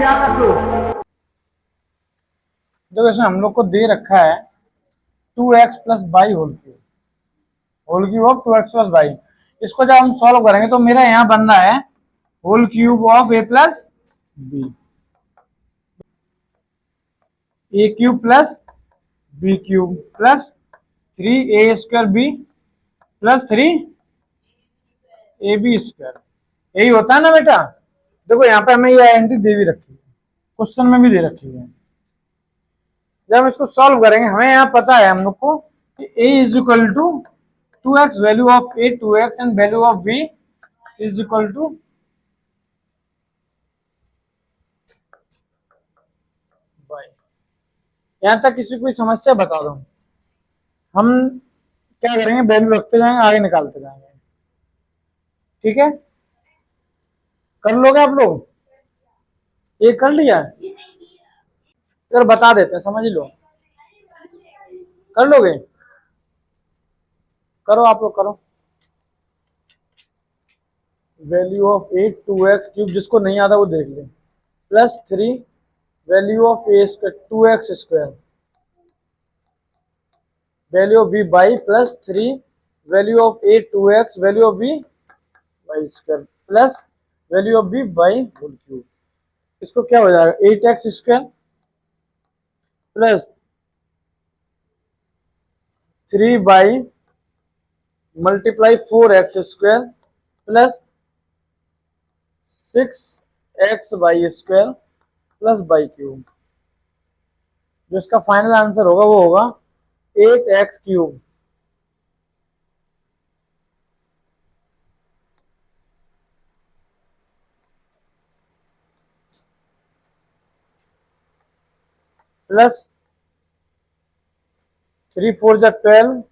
याद रख लो। देखो इसमें हम लोग को दे रखा है 2x plus y whole cube of 2x plus y. इसको जब हम सॉल्व करेंगे तो मेरा यहाँ बन रहा है whole cube of a plus b, a cube plus b cube plus 3a² b plus 3ab²। यही होता है ना बेटा। देखो यहाँ पे हमें ये आइडेंटिटी दे भी रखी है, क्वेश्चन में भी दे रखी है। जब हम इसको सॉल्व करेंगे हमें यहाँ पता है हम लोग को कि a is equal to 2x value of a 2x and value of b is equal to y. यहाँ तक किसी कोई समस्या बता दो, हम क्या करेंगे वैल्यू रखते जाएंगे, आगे निकालते जाएंगे। ठीक है, कर लोगे आप लोग? ये कर लिया? अगर बता देते हैं समझ लो, कर लोगे? करो आप लोग करो। वैल्यू ऑफ ए 2x³, जिसको नहीं आता वो देख ले, plus 3 value of a² 2x², value of b y plus 3 value of a 2x value of b y plus value of b y whole cube. इसको क्या हो जाएगा 8x² plus 3 y multiply 4x² plus 6x² plus y cube. जो इसका final answer होगा वो होगा 8x³ plus 3 4 जा 12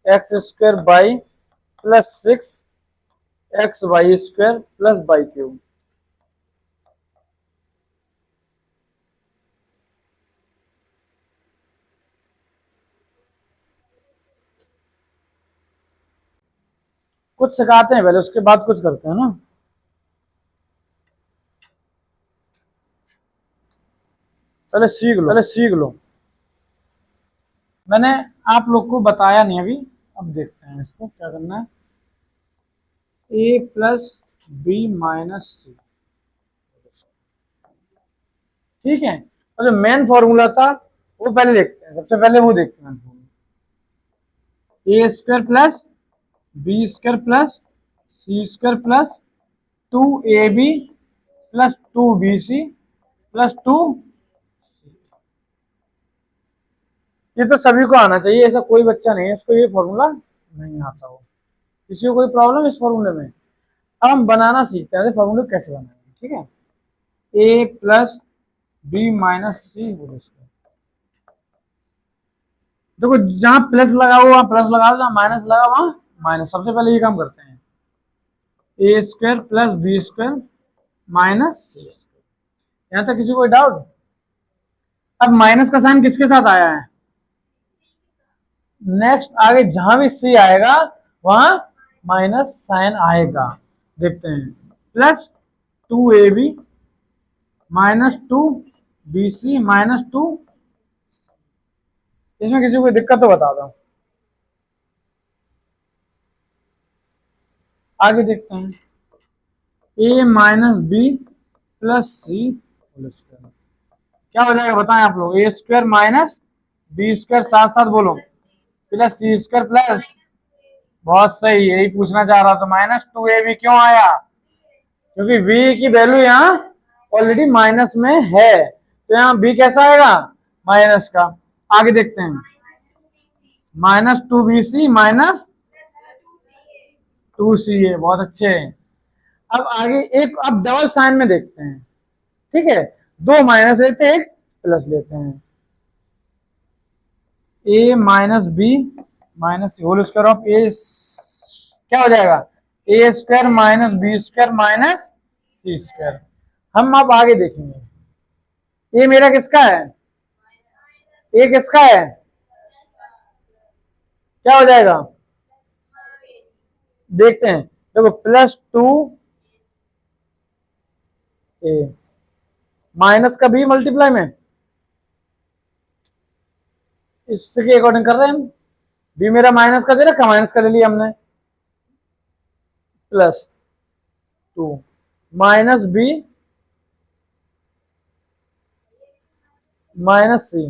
x² by plus 6x² plus y cube. कुछ सिखाते हैं पहले, उसके बाद कुछ करते हैं ना। पहले सीख लो। मैंने आप लोग को बताया नहीं अभी, अब देखते हैं इसको क्या करना है। a प्लस बी माइनस सी, ठीक है। और जो मेन फॉर्मूला था वो पहले देखते हैं, सबसे पहले वो देखते हैं। a² plus b² plus c² plus 2ab plus 2bc plus 2। ये तो सभी को आना चाहिए, ऐसा कोई बच्चा नहीं है इसको ये फॉर्मूला नहीं आता हो। किसी को कोई प्रॉब्लम इस फॉर्मूले में? अब हम बनाना सीखते हैं फॉर्मूले कैसे बनाएंगे। ठीक है, a plus b minus c whole square. देखो जहां प्लस लगा हुआ वहां प्लस लगा दो, जहां माइनस लगा वहां माइनस। सबसे पहले ये काम करते हैं, a² प्लस b² माइनस सी। यहां तक किसी को डाउट? अब माइनस का साइन किसके साथ आया है? नेक्स्ट आगे जहां भी सी आएगा वहां माइनस साइन आएगा। देखते हैं, plus 2ab minus 2bc minus 2। इसमें किसी को दिक्कत तो बता दो। आगे देखते हैं, a minus b plus c whole square. क्या हो जाएगा बताएं आप लोग? a² माइनस b², साथ साथ बोलो, प्लस c² प्लस। बहुत सही, यही पूछना चाह रहा था। माइनस 2ab क्यों आया? क्योंकि v की वैल्यू यहाँ ऑलरेडी माइनस में है, तो यहाँ b कैसा आएगा? माइनस का। आगे देखते हैं, माइनस 2bc माइनस 2ca। बहुत अच्छे। अब आगे एक, अब डबल साइन में देखते हैं। ठीक है, दो माइनस लेते हैं, एक प्लस लेते हैं। a minus b minus c whole square of a, क्या हो जाएगा? a² minus b² minus c²। हम अब आगे देखेंगे, ये मेरा किसका है? ये किसका है? क्या हो जाएगा देखते हैं। देखो प्लस 2a माइनस का बी मल्टीप्लाई में, इसके अकॉर्डिंग कर रहे हैं हम। बी मेरा माइनस का दे रखा, माइनस का ले लिया हमने, प्लस 2 माइनस बी माइनस सी।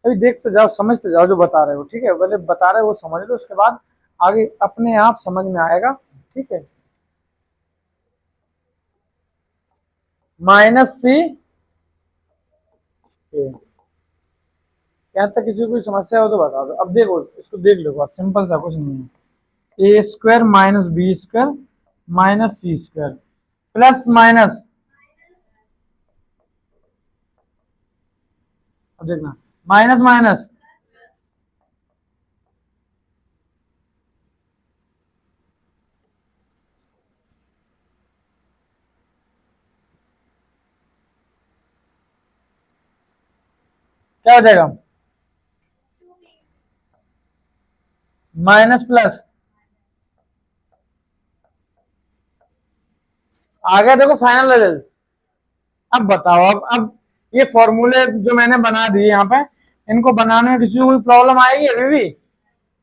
अभी देखते जाओ, समझते जाओ जो बता रहे हो, ठीक है, पहले बता रहे हो वो समझ लो, उसके बाद आगे अपने आप समझ में आएगा, ठीक है। माइनस सी यहाँ तक किसी को कोई समस्या हो तो बता दो। अब देखो, इसको देख लो, बात सिंपल सा, कुछ नहीं है। A square minus b square minus c square plus minus, अब देखना, माइनस माइनस क्या हो जाएगा, माइनस प्लस, आ गया देखो फाइनल रिजल्ट। अब बताओ, अब ये फॉर्मूले जो मैंने बना दिए यहाँ पे, इनको बनाने में किसी को कोई प्रॉब्लम आएगी अभी भी?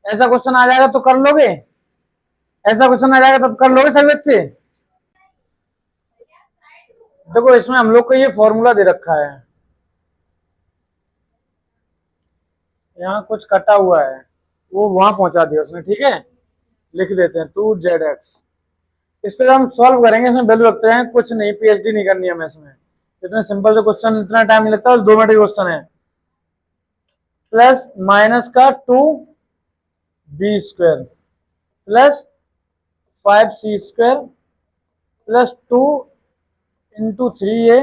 ऐसा क्वेश्चन आ जाएगा तो कर लोगे? ऐसा क्वेश्चन आ जाएगा तब कर लोगे सभी बच्चे? देखो इसमें हम लोग को ये फॉर्मूला दे रखा है, यहाँ कुछ कटा हुआ है, वो वहां पहुंचा दिया उसने, ठीक है। लिख देते हैं 2zx। इसको जब हम सॉल्व करेंगे, इसमें वैल्यू रखते हैं, कुछ नहीं, पीएचडी नहीं करनी है हमें इसमें। इतने सिंपल से क्वेश्चन, इतना टाइम नहीं लगता, 2 मिनट का क्वेश्चन है। प्लस माइनस का 2b square plus 5c square plus 2 × 3a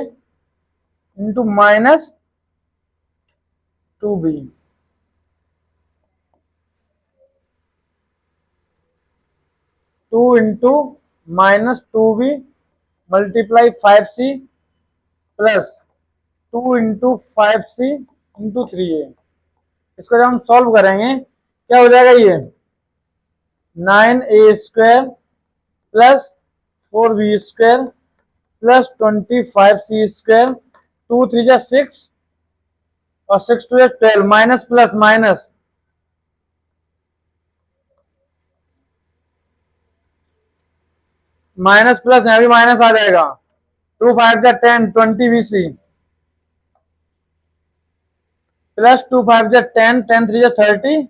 into minus 2b, 2 × -2b multiply 5c plus 2 × 5c × 3a। इसको जब हम सॉल्व करेंगे क्या हो जाएगा, ये 9a square plus 4b square plus 25c square, 2 3 जा 6 और 6 2 12 minus plus minus, minus plus यहाँ भी माइनस आ जाएगा, 2 5 जा 10 20bc प्लस 2 5 जा 10 10 3 जा 30।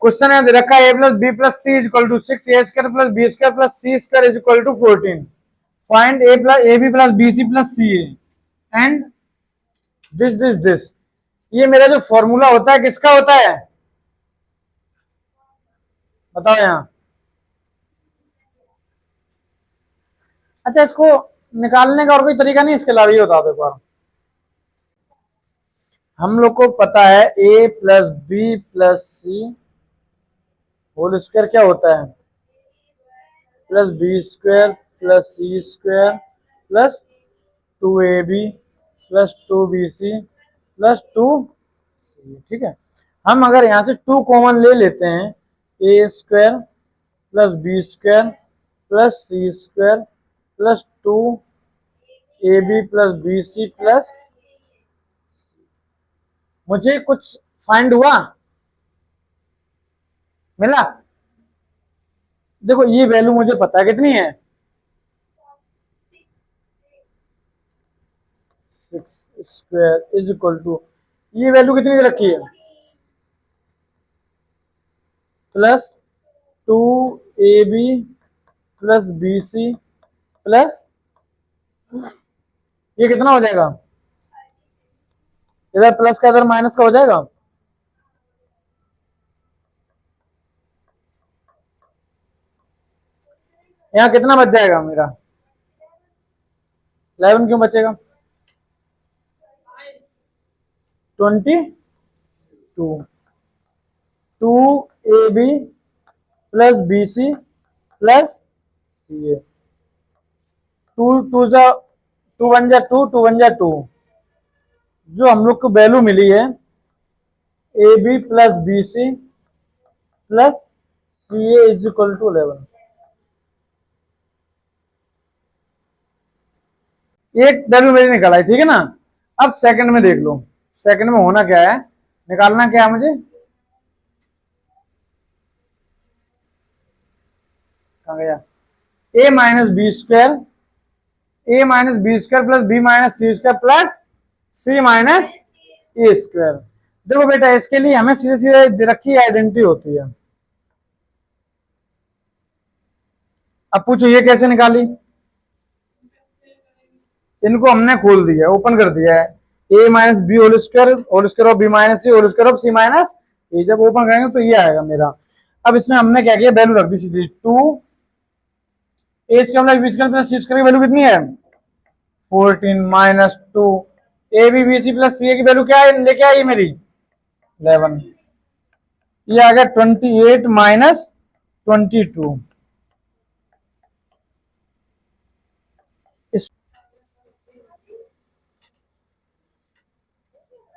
क्वेश्चन है दे रखा है, a plus b plus c is equal to 6 a square plus b square plus c square is equal to 14। Find a b plus b c plus c and this. ये मेरा जो formula होता है किसका होता है, बताओ यहाँ। अच्छा, इसको निकालने का और कोई तरीका नहीं, इसके अलावा ये बता दो एक बार। हम लोग को पता है a plus b plus c whole square क्या होता है, plus b square plus c square plus 2ab plus 2bc plus 2c, ठीक है। हम अगर यहाँ से 2 कॉमन ले लेते हैं, a square plus b square plus c square plus 2ab plus b c plus, मुझे कुछ फाइंड हुआ, मिला। देखो ये वैल्यू मुझे पता है कितनी है, 6 स्क्वायर इज इक्वल टू, ये वैल्यू कितनी दे रखी है, plus 2ab plus b c plus, ये कितना हो जाएगा, इधर प्लस का इधर माइनस का हो जाएगा, यहाँ कितना बच जाएगा मेरा, 11 क्यों बचेगा, 22। 2ab plus b c plus c a, 2 2 जा 2 1 जा 2 2 1 जा 2, जो हम लोग को वैल्यू मिली है a b plus b c plus c a is equal to 11। एक वैल्यू मेरी निकल आई, ठीक है ना। अब सेकंड में देख लो, सेकंड में होना क्या है, निकालना क्या है मुझे, कहाँ गया, a minus b square, a minus b square plus b minus c square plus c minus a square. देखो बेटा, इसके लिए हमें सीधे सीधे दे रखी आइडेंटिटी होती है। अब पूछो ये कैसे निकाली, इनको हमने खोल दिया, ओपन कर दिया है, a minus b whole square of b minus c whole square of c minus a. जब ओपन करेंगे तो ये आएगा मेरा। अब इसमें हमने क्या किया, वैल्यू रख दी सीधी, to a square plus b square plus c square की वैल्यू कितनी है, 14 minus two, a b b c plus c a की वैल्यू क्या है, लेके आई मेरी 11, ये आ गया 28 माइनस 22। इस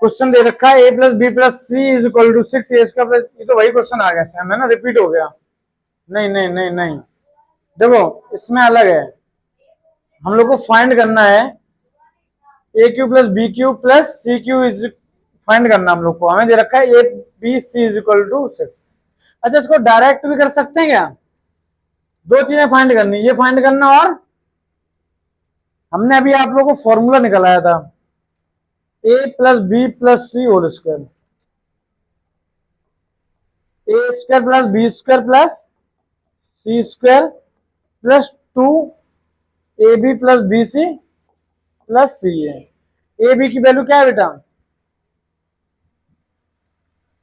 क्वेश्चन दे रखा है a plus b plus c is equal to 6 a square plus, ये तो वही क्वेश्चन आ गया सेम है ना, रिपीट हो गया। नहीं नहीं नहीं नहीं, देखो इसमें अलग है, हम लोग को फाइंड करना है a cube plus b cube plus c cube is, find करना हम लोग को, हमें दे रखा है a b c is equal to 6। अच्छा, इसको डायरेक्ट भी कर सकते हैं क्या, दो चीजें फाइंड करनी, ये फाइंड करना और हमने अभी आप लोगों को फॉर्मूला निकलाया था a plus b plus c whole square, a square plus b square plus c square plus two a b plus b c plus c a b की वैल्यू क्या है बेटा,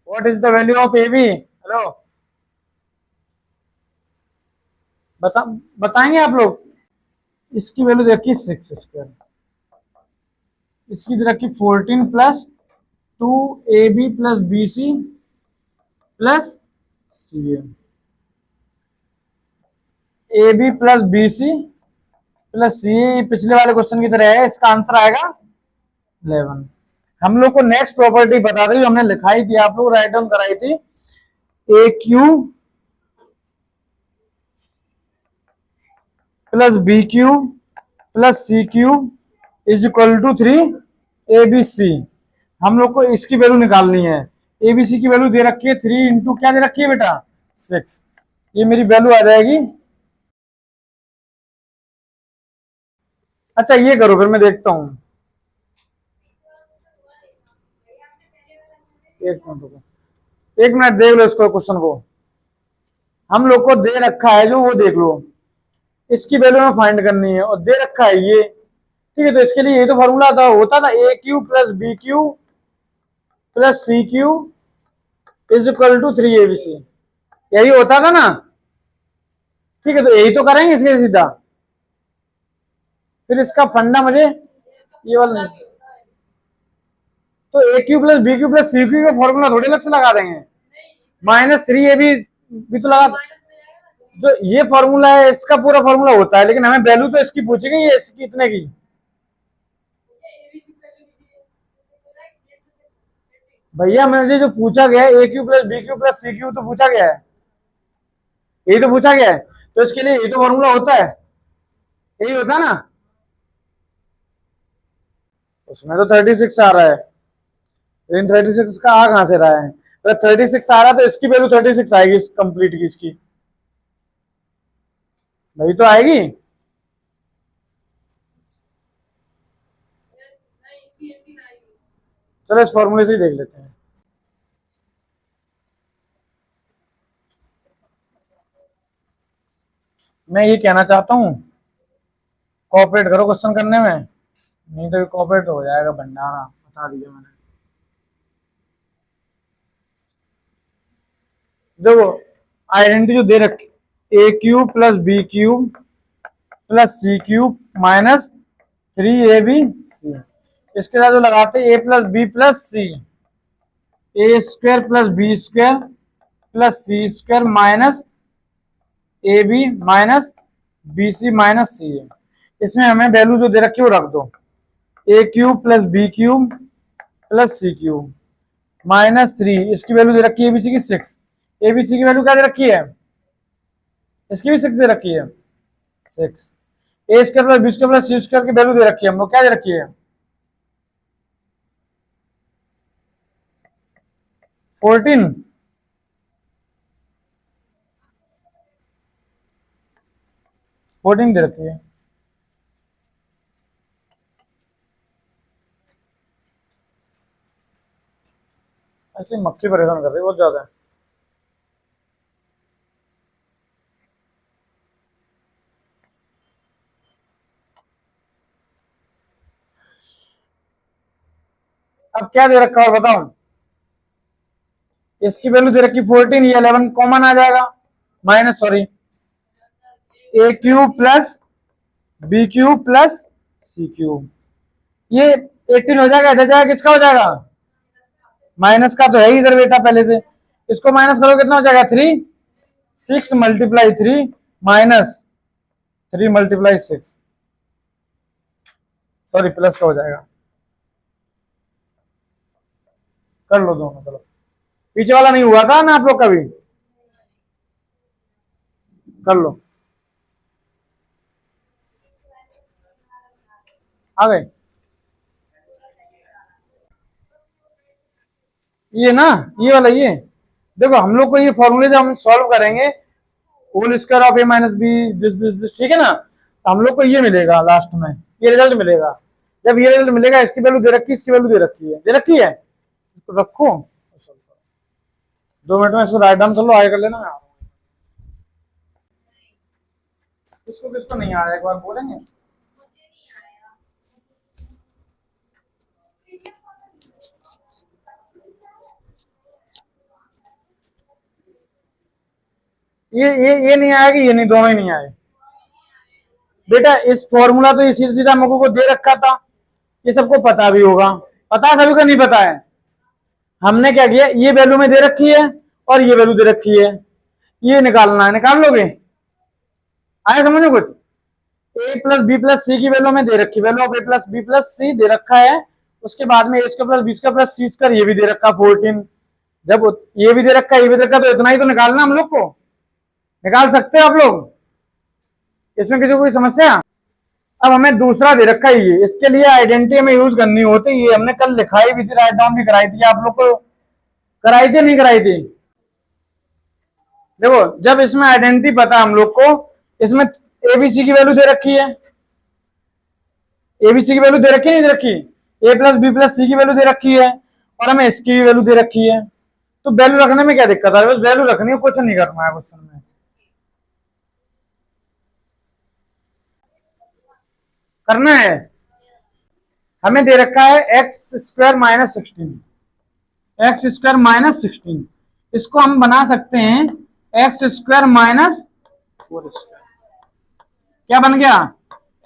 what is the value of a b, hello बताएंगे आप लोग। इसकी value देखिए 6 square, इसकी रखी 14 plus two a b plus b c plus c a b plus b c plus c, पिछले वाले क्वेश्चन की तरह है, इसका आंसर आएगा 11। हम लोग को नेक्स्ट प्रॉपर्टी बता दी, हमने लिखाई थी, आप लोग राइट डाउन कराई थी, a cube plus b cube plus c cube is equal to 3 a b c. हम लोग को इसकी वैल्यू निकालनी है, ए बी सी की वैल्यू दे रखी है 3 इंटू क्या दे रखी है बेटा 6, ये मेरी वैल्यू आ जाएगी। अच्छा ये करो फिर मैं देखता हूं, एक मिनट रुको, एक मिनट देख लो इसको, क्वेश्चन को हम लोग को दे रखा है जो, वो देख लो, इसकी वैल्यू में फाइंड करनी है और दे रखा है ये, ठीक है। तो इसके लिए ये तो फॉर्मूला था, होता था a cube plus b cube plus c cube is equal to 3 a b c, यही होता था ना, ठीक है। तो यही तो करेंगे इसके सीधा, फिर इसका फंडा मुझे ये वाला नहीं, तो a cube plus b cube plus c cube का फॉर्मूला थोड़ी अलग से लगा देंगे, माइनस 3 ए बी भी तो लगा, जो ये फॉर्मूला है इसका पूरा फॉर्मूला होता है, लेकिन हमें वैल्यू तो इसकी पूछी गई है, इसकी इतने की। भैया मुझे जो पूछा गया है a cube plus b cube plus c cube तो पूछा गया है, यही तो पूछा गया है, तो इसके लिए यही तो फॉर्मूला होता है, यही होता है ना। उसमें तो 36 आ रहा है, लेकिन 36 का आ कहां से रहा है, अगर 36 आ रहा है तो इसकी वैल्यू 36 आएगी कंप्लीट की, इसकी वही तो आएगी। चलो इस फॉर्मूले से ही देख लेते हैं। मैं ये कहना चाहता हूँ, कोऑपरेट करो क्वेश्चन करने में, नहीं तो कोऑपरेट हो जाएगा भंडारा, बता दिया मैंने। देखो आइडेंटिटी जो दे रखी, a cube plus b cube plus c cube minus 3 a b c, इसके साथ जो लगाते a plus b plus c, a square plus b square plus c square minus a b minus b c minus c है। इसमें हमें value जो दे रखी है वो रख दो, a cube plus b cube plus c cube minus 3, इसकी वैल्यू दे रखी है एबीसी की 6, एबीसी की वैल्यू क्या दे रखी है, इसकी भी 6 दे रखी है 6, a square plus b square plus c square की वैल्यू दे रखी है हम लोग, क्या दे रखी है 14, 14 दे रखी है। ऐसे मक्खी परेशान कर रही है बहुत ज्यादा। अब क्या दे रखा है बताओ, इसकी वैल्यू दे रखी 14, ये 11 कॉमन आ जाएगा, minus sorry a cube plus b cube plus c cube, ये 18 हो जाएगा, इधर जाएगा किसका हो जाएगा, माइनस का तो है ही इधर बेटा पहले से, इसको माइनस करो कितना हो जाएगा 3, 6 multiply 3 minus 3 multiply 6, sorry plus का हो जाएगा, कर लो दोनों चलो, पीछे वाला नहीं हुआ था ना आप लोग कभी, कर लो, आ गए, ये ना, ये वाला ये देखो, हम लोग को ये फॉर्मूले जब हम सॉल्व करेंगे, whole square of a minus b this, ठीक है ना, तो हम लोग को ये मिलेगा लास्ट में, ये रिजल्ट मिलेगा, जब ये रिजल्ट मिलेगा, इसकी वैल्यू दे रखी है, इसकी वैल्यू दे रखी है, तो रखो 2 मिनट में इसको राइट डाउन कर लो, आगे कर लेना, किसको किसको नहीं आ रहा है एक बार बोलेंगे। ये नहीं आएगा, ये नहीं, दोनों ही नहीं आए बेटा, इस फॉर्मूला तो ये सीधा सीधा मकू को दे रखा था, ये सबको पता भी होगा, पता है सभी को, नहीं पता है, हमने क्या किया, ये वैल्यू में दे रखी है और ये वैल्यू दे रखी है, ये निकालना है, निकाल लोगे, आए समझ में कुछ, a plus b plus c की वैल्यू में दे रखी, value of a plus b plus c दे रखा है, उसके बाद में a square plus b square plus c square ये भी दे रखा 14, जब ये भी दे रखा है ये भी दे रखा, तो इतना ही तो निकालना हम लोग को, निकाल सकते हो आप लोग, इसमें किसी को कोई समस्या। अब हमें दूसरा दे रखा है ये, इसके लिए आइडेंटिटी हमें यूज करनी होती है, ये हमने कल लिखाई भी थी, राइट डाउन भी कराई थी, आप लोग को कराई थी नहीं कराई थी, देखो जब इसमें आइडेंटिटी पता हम लोग को, इसमें एबीसी की वैल्यू दे रखी है, एबीसी की वैल्यू दे रखी नहीं दे रखी, ए प्लस बी प्लस सी की वैल्यू दे रखी है, और हमें इसकी भी वैल्यू दे रखी है, तो वैल्यू रखने में क्या दिक्कत है, बस वैल्यू रखनी है, कुछ नहीं करना है क्वेश्चन में, करना है, हमें दे रखा है x square minus 16, x square minus 16, इसको हम बना सकते हैं एक्स स्क्वायर माइनस 4 स्क्वायर, क्या बन गया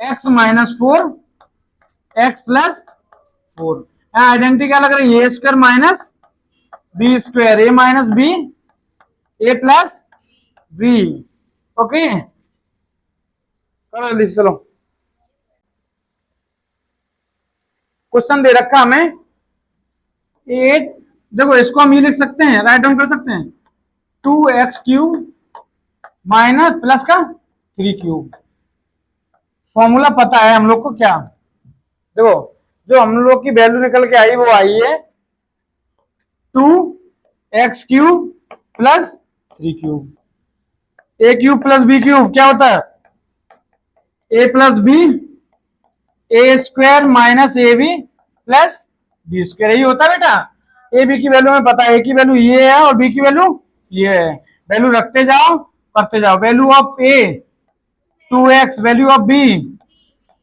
x minus 4 x plus 4, identity क्या लग रही है, a square minus b square, a minus B A plus B, okay करो जल्दी से चलो, क्वेश्चन दे रखा हमें 8, देखो इसको हम ये लिख सकते हैं, राइट डाउन कर सकते हैं 2x³ माइनस प्लस का 3³ फॉर्मूला पता है हम लोग को क्या, देखो जो हम लोग की वैल्यू निकल के आई वो आई है 2x³ plus 3³ a³ plus b³ क्या होता है a plus b, a square minus a b plus b square, यही होता है बेटा, ए बी की वैल्यू में पता है, ए की वैल्यू ये है और बी की वैल्यू ये है, वैल्यू रखते जाओ करते जाओ, value of a 2x, value of b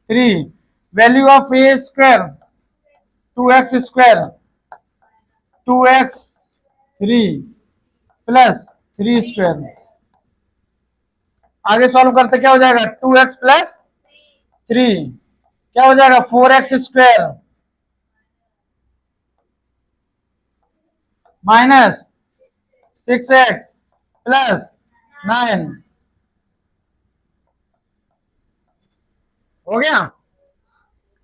3, value of a square 2x square 2x 3 plus 3 square, आगे सॉल्व करते क्या हो जाएगा 2x प्लस 3 क्या हो जाएगा 4x square minus 6x plus 9, हो गया,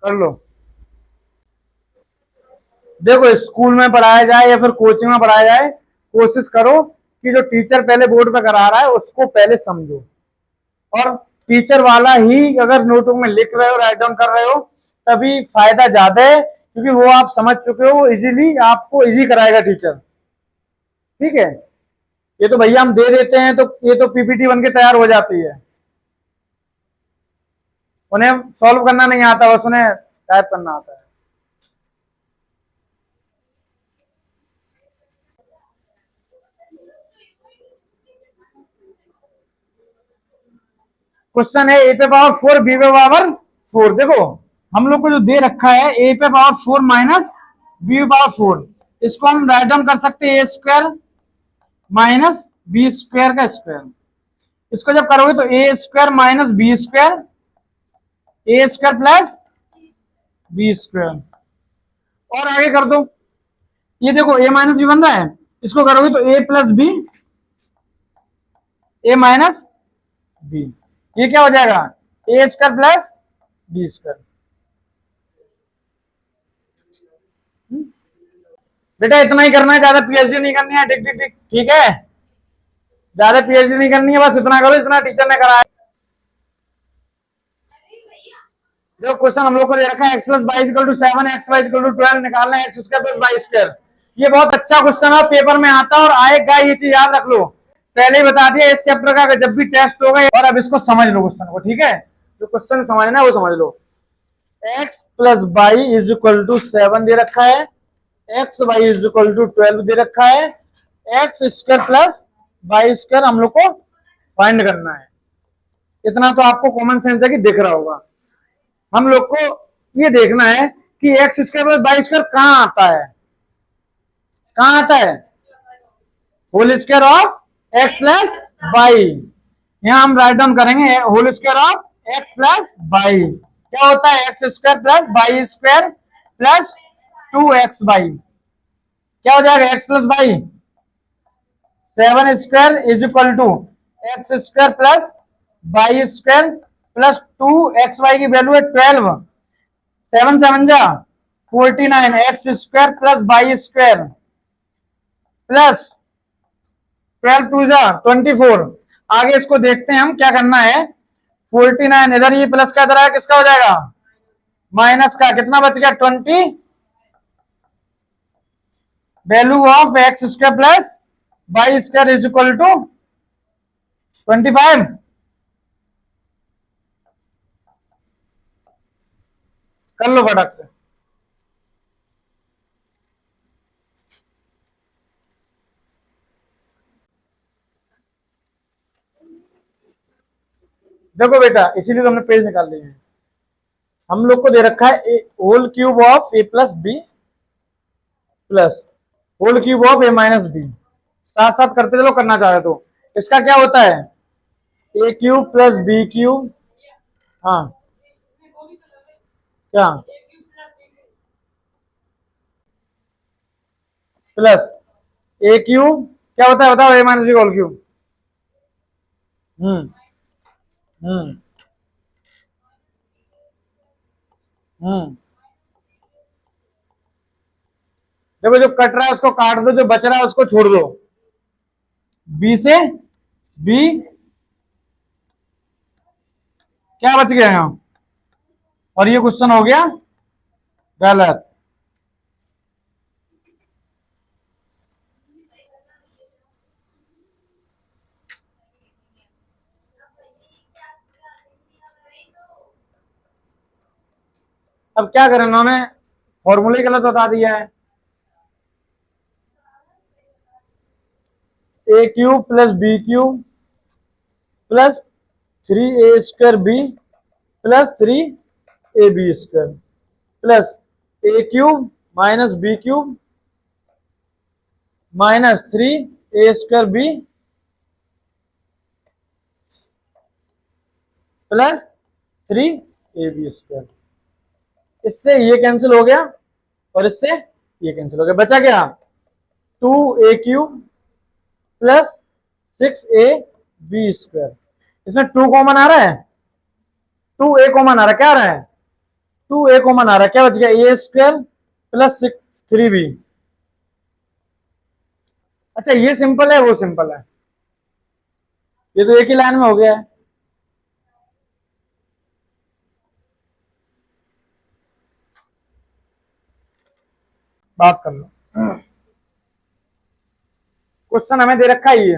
कर लो, देखो स्कूल में पढ़ाया जाए या फिर कोचिंग में पढ़ाया जाए, कोशिश करो कि जो टीचर पहले बोर्ड पे करा रहा है उसको पहले समझो, और टीचर वाला ही अगर नोटबुक में लिख रहे हो, राइट डाउन कर रहे हो, तभी फायदा ज्यादा है, क्योंकि वो आप समझ चुके हो, वो इजीली आपको इजी कराएगा टीचर। ठीक है, ये तो भैया हम दे देते हैं तो ये तो पीपीटी बन के तैयार हो जाती है, उन्हें सॉल्व करना नहीं आता, बस उन्हें टाइप करना आता है। क्वेश्चन है ए पे पावर 4 बी पे पावर 4। देखो हम लोग को जो दे रखा है ए पे पावर 4 माइनस बी पे पावर 4, इसको हम राइट डाउन कर सकते हैं ए स्क्वायर माइनस बी स्क्वायर का स्क्वायर। इसको जब करोगे तो ए square minus b square, a square plus b square, और आगे कर दो। ये देखो ए माइनस बी बन रहा है, इसको करोगे तो ए प्लस बी, ए माइनस बी, ये क्या हो जाएगा ए स्क्वायर प्लस बी स्क्वायर। बेटा इतना ही करना है, ज्यादा पीएचडी नहीं करनी है। टिक टिक टिक, ठीक है, ज्यादा पीएचडी नहीं करनी है, बस इतना करो जितना टीचर ने कराया। जो क्वेश्चन हम लोग को दे रखा है x plus y equal to 7, x y equal to 12 निकालना है, x square plus y square. ये बहुत अच्छा क्वेश्चन है, पेपर में आता और आएगा, ये चीज याद रख लो। पहले ही बता दिया इस चैप्टर का जब भी टेस्ट होगा। और अब इसको समझ लो क्वेश्चन को, ठीक है, जो क्वेश्चन समझना है वो समझ लो। X plus y is equal to 7 दे रखा है, x y is equal to 12 दे रखा है, x square plus y square हम लोग को फाइंड करना है। इतना तो आपको कॉमन सेंस है कि दिख रहा होगा। हम लोग को ये देखना है कि x square plus y square कहां आता है, कहां आता है, whole square of x plus y. यहां हम राइट डाउन करेंगे whole square of x plus y. क्या होता है x square plus y square plus 2x y, क्या हो जाएगा x plus y, 7 square is equal to x square plus y square plus 2xy की वैल्यू है 12, 7 7 जा 49, x square plus y square plus 12 2 जा 24। आगे इसको देखते हैं हम क्या करना है। 49 इधर, ये प्लस का इधर आया, किसका हो जाएगा माइनस का, कितना बच गया 20, value of x square plus y square is equal to 25। कर लो फटक से। देखो बेटा इसीलिए तो हमने पेज निकाल लिए हैं। हम लोग को दे रखा है whole cube of a plus b plus whole cube of a minus b. साथ साथ करते चलो, करना चाहे तो। इसका क्या होता है a cube plus b cube, हाँ क्या प्लस ए क्यूब, क्या होता है बताओ, ए माइनस बी होल क्यूब। हम्म हम्म हम्म देखो जो कट रहा है उसको काट दो, जो बच रहा है उसको छोड़ दो। बी से बी क्या बच गया यहाँ, और ये क्वेश्चन हो गया गलत। अब क्या करें, उन्होंने फॉर्मूले गलत बता दिया है। A cube plus b cube plus 3a² b plus 3ab² plus a cube minus b cube minus 3a² b plus 3ab²। इससे ये कैंसिल हो गया और इससे ये कैंसिल हो गया, बचा क्या 2a³ प्लस 6ab²। इसमें 2 कॉमन आ रहा है, 2a कॉमन आ रहा है, क्या आ रहा है 2a कॉमन आ रहा है, क्या बच गया a² प्लस 3b। अच्छा ये सिंपल है वो सिंपल है, ये तो एक ही लाइन में हो गया है। बात कर लो, क्वेश्चन हमें दे रखा है ये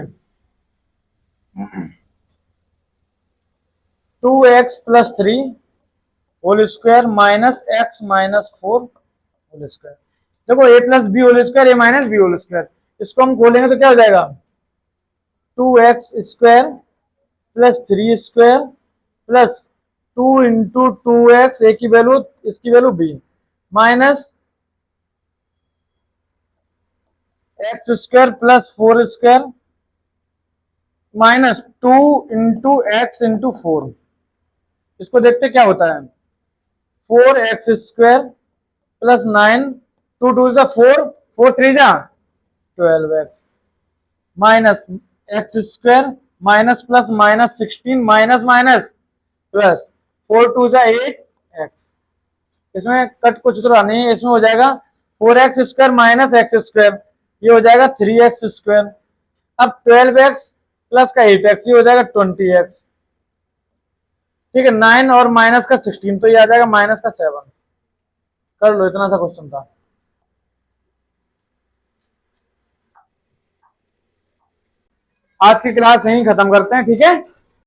2x+3 whole square minus x minus 4 whole square. देखो a+b whole square, a minus b whole square, इसको हम खोलेंगे तो क्या हो जाएगा 2x² + 3² प्लस 2 × 2x, ए की वैल्यू इसकी value b, minus x² + 4² minus 2 × x × 4। इसको देखते क्या होता है 4x² + 9, 2 2 जा 4, 4 3 जा 12x minus x² minus plus minus 16 minus minus plus 4 2 जा 8x। इसमें कट कुछ तो नहीं है, इसमें हो जाएगा 4x² माइनस x², ये हो जाएगा 3x²। अब 12x प्लस का 8x, ये हो जाएगा 20x। ठीक है, 9 और माइनस का 16, तो ये आ जाएगा माइनस का 7। कर लो, इतना सा क्वेश्चन था। आज की क्लास यहीं खत्म करते हैं, ठीक है।